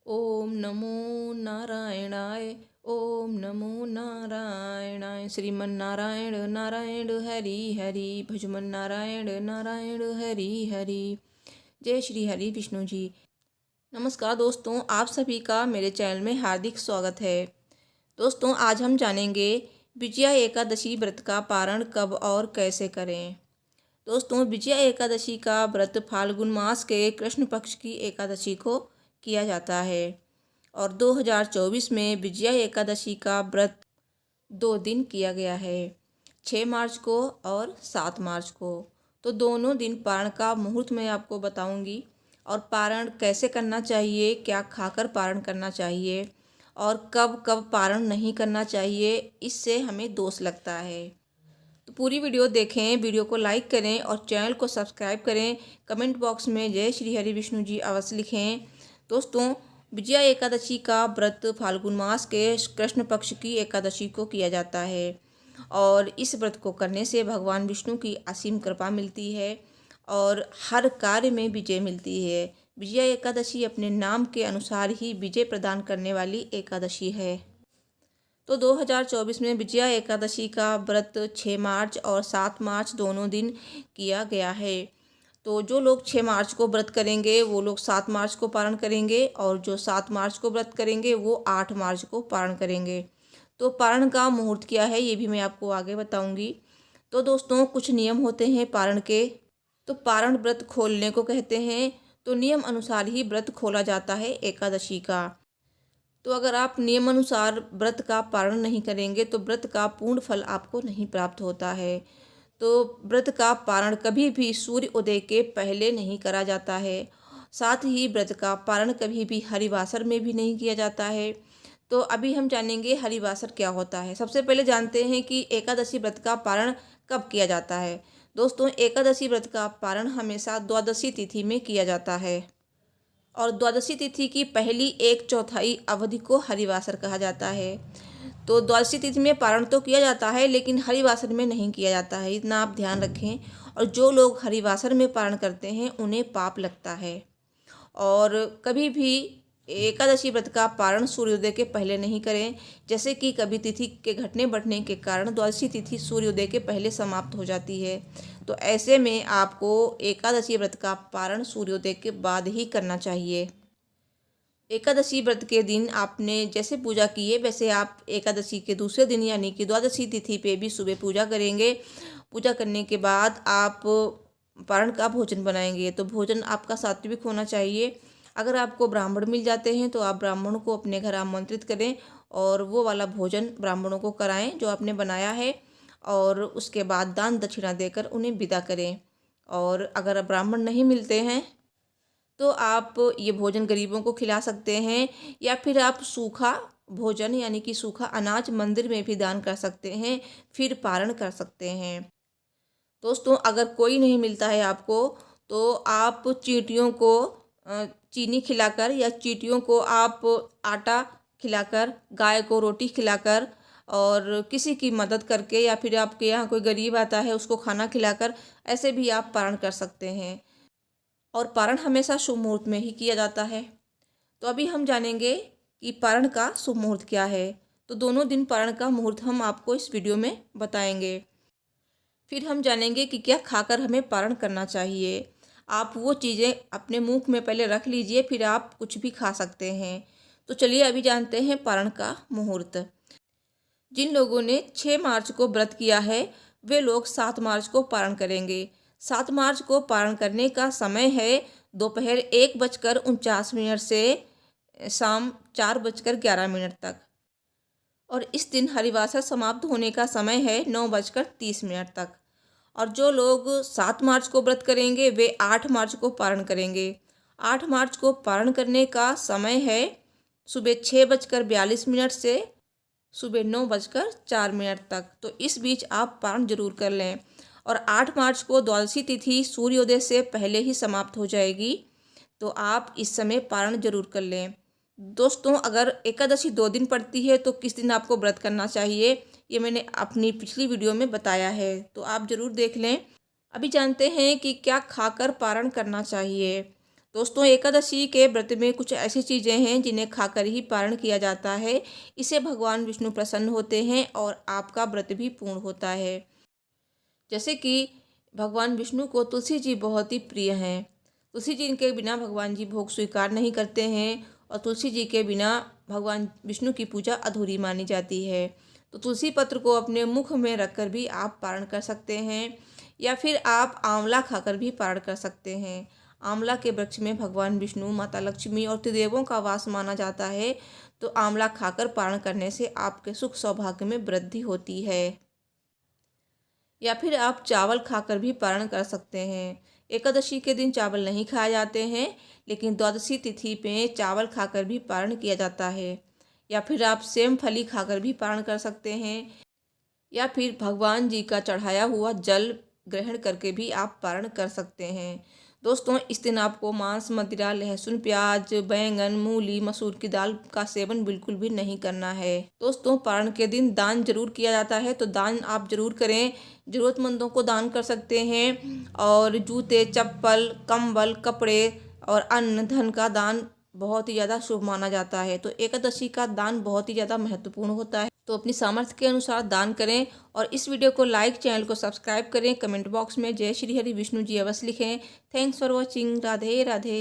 ओम नमो नारायणाय। ओम नमो नारायणाय। श्रीमन नारायण नारायण हरि हरि। भजमन नारायण नारायण हरि हरि। जय श्री हरि विष्णु जी। नमस्कार दोस्तों, आप सभी का मेरे चैनल में हार्दिक स्वागत है। दोस्तों, आज हम जानेंगे विजया एकादशी व्रत का पारण कब और कैसे करें। दोस्तों, विजया एकादशी का व्रत फाल्गुन मास के कृष्ण पक्ष की एकादशी को किया जाता है और 2024 में विजया एकादशी का व्रत 2 दिन किया गया है, 6 मार्च को और 7 मार्च को। तो दोनों दिन पारण का मुहूर्त मैं आपको बताऊंगी और पारण कैसे करना चाहिए, क्या खाकर पारण करना चाहिए और कब कब पारण नहीं करना चाहिए, इससे हमें दोष लगता है। तो पूरी वीडियो देखें, वीडियो को लाइक करें और चैनल को सब्सक्राइब करें। कमेंट बॉक्स में जय श्री हरि विष्णु जी अवश्य लिखें। दोस्तों, विजया एकादशी का व्रत फाल्गुन मास के कृष्ण पक्ष की एकादशी को किया जाता है और इस व्रत को करने से भगवान विष्णु की असीम कृपा मिलती है और हर कार्य में विजय मिलती है। विजया एकादशी अपने नाम के अनुसार ही विजय प्रदान करने वाली एकादशी है। तो 2024 में विजया एकादशी का व्रत 6 मार्च और 7 मार्च दोनों दिन किया गया है। तो जो लोग 6 मार्च को व्रत करेंगे वो लोग 7 मार्च को पारण करेंगे और जो 7 मार्च को व्रत करेंगे वो 8 मार्च को पारण करेंगे। तो पारण का मुहूर्त क्या है ये भी मैं आपको आगे बताऊंगी। तो दोस्तों, कुछ नियम होते हैं पारण के। तो पारण व्रत खोलने को कहते हैं। तो नियम अनुसार ही व्रत खोला जाता है एकादशी का। तो अगर आप नियमानुसार व्रत का पालन नहीं करेंगे तो व्रत का पूर्ण फल आपको नहीं प्राप्त होता है। तो व्रत का पारण कभी भी सूर्य उदय के पहले नहीं करा जाता है। साथ ही व्रत का पारण कभी भी हरिवासर में भी नहीं किया जाता है। तो अभी हम जानेंगे हरिवासर क्या होता है। सबसे पहले जानते हैं कि एकादशी व्रत का पारण कब किया जाता है। दोस्तों, एकादशी व्रत का पारण हमेशा द्वादशी तिथि में किया जाता है और द्वादशी तिथि की पहली 1/4 अवधि को हरिवासर कहा जाता है। तो द्वादशी तिथि में पारण तो किया जाता है लेकिन हरिवासर में नहीं किया जाता है, इतना आप ध्यान रखें। और जो लोग हरिवासर में पारण करते हैं उन्हें पाप लगता है। और कभी भी एकादशी व्रत का पारण सूर्योदय के पहले नहीं करें। जैसे कि कभी तिथि के घटने बढ़ने के कारण द्वादशी तिथि सूर्योदय के पहले समाप्त हो जाती है। तो ऐसे में आपको एकादशी व्रत का पारण सूर्योदय के बाद ही करना चाहिए। एकादशी व्रत के दिन आपने जैसे पूजा की है वैसे आप एकादशी के दूसरे दिन यानी कि द्वादशी तिथि पे भी सुबह पूजा करेंगे। पूजा करने के बाद आप पारण का भोजन बनाएंगे। तो भोजन आपका सात्विक होना चाहिए। अगर आपको ब्राह्मण मिल जाते हैं तो आप ब्राह्मणों को अपने घर आमंत्रित करें और वो वाला भोजन ब्राह्मणों को कराएं जो आपने बनाया है और उसके बाद दान दक्षिणा देकर उन्हें विदा करें। और अगर ब्राह्मण नहीं मिलते हैं तो आप ये भोजन गरीबों को खिला सकते हैं या फिर आप सूखा भोजन यानी कि सूखा अनाज मंदिर में भी दान कर सकते हैं, फिर पारण कर सकते हैं। दोस्तों, अगर कोई नहीं मिलता है आपको तो आप चींटियों को चीनी खिलाकर या चींटियों को आप आटा खिलाकर, गाय को रोटी खिलाकर और किसी की मदद करके या फिर आपके यहाँ कोई गरीब आता है उसको खाना खिलाकर ऐसे भी आप पारण कर सकते हैं। और पारण हमेशा शुभ मुहूर्त में ही किया जाता है। तो अभी हम जानेंगे कि पारण का शुभ मुहूर्त क्या है। तो दोनों दिन पारण का मुहूर्त हम आपको इस वीडियो में बताएंगे। फिर हम जानेंगे कि क्या खाकर हमें पारण करना चाहिए। आप वो चीज़ें अपने मुंह में पहले रख लीजिए, फिर आप कुछ भी खा सकते हैं। तो चलिए अभी जानते हैं पारण का मुहूर्त। जिन लोगों ने 6 मार्च को व्रत किया है वे लोग 7 मार्च को पारण करेंगे। 7 मार्च को पारण करने का समय है दोपहर 1:49 से शाम 4:11 तक और इस दिन हरिवासर समाप्त होने का समय है 9:30 तक। और जो लोग 7 मार्च को व्रत करेंगे वे 8 मार्च को पारण करेंगे। 8 मार्च को पारण करने का समय है सुबह 6:42 से सुबह 9:04 तक। तो इस बीच आप पारण जरूर कर लें। और 8 मार्च को द्वादशी तिथि सूर्योदय से पहले ही समाप्त हो जाएगी, तो आप इस समय पारण जरूर कर लें। दोस्तों, अगर एकादशी 2 दिन पड़ती है तो किस दिन आपको व्रत करना चाहिए ये मैंने अपनी पिछली वीडियो में बताया है, तो आप ज़रूर देख लें। अभी जानते हैं कि क्या खाकर पारण करना चाहिए। दोस्तों, एकादशी के व्रत में कुछ ऐसी चीज़ें हैं जिन्हें खाकर ही पारण किया जाता है। इससे भगवान विष्णु प्रसन्न होते हैं और आपका व्रत भी पूर्ण होता है। जैसे कि भगवान विष्णु को तुलसी जी बहुत ही प्रिय हैं। तुलसी जी के बिना भगवान जी भोग स्वीकार नहीं करते हैं और तुलसी जी के बिना भगवान विष्णु की पूजा अधूरी मानी जाती है। तो तुलसी पत्र को अपने मुख में रखकर भी आप पारण कर सकते हैं या फिर आप आंवला खाकर भी पारण कर सकते हैं। आंवला के वृक्ष में भगवान विष्णु, माता लक्ष्मी और त्रिदेवों का वास माना जाता है। तो आंवला खाकर पारण करने से आपके सुख सौभाग्य में वृद्धि होती है। या फिर आप चावल खाकर भी पारण कर सकते हैं। एकादशी के दिन चावल नहीं खाए जाते हैं, लेकिन द्वादशी तिथि पे चावल खाकर भी पारण किया जाता है। या फिर आप सेम फली खाकर भी पारण कर सकते हैं या फिर भगवान जी का चढ़ाया हुआ जल ग्रहण करके भी आप पारण कर सकते हैं। दोस्तों, इस दिन आपको मांस, मदिरा, लहसुन, प्याज, बैंगन, मूली, मसूर की दाल का सेवन बिल्कुल भी नहीं करना है। दोस्तों, पारण के दिन दान जरूर किया जाता है, तो दान आप जरूर करें। ज़रूरतमंदों को दान कर सकते हैं और जूते, चप्पल, कंबल, कपड़े और अन्न धन का दान बहुत ही ज़्यादा शुभ माना जाता है। तो एकादशी का दान बहुत ही ज़्यादा महत्वपूर्ण होता है। तो अपनी सामर्थ्य के अनुसार दान करें और इस वीडियो को लाइक, चैनल को सब्सक्राइब करें। कमेंट बॉक्स में जय श्री हरि विष्णु जी अवश्य लिखें। Thanks for watching. Radhe Radhe.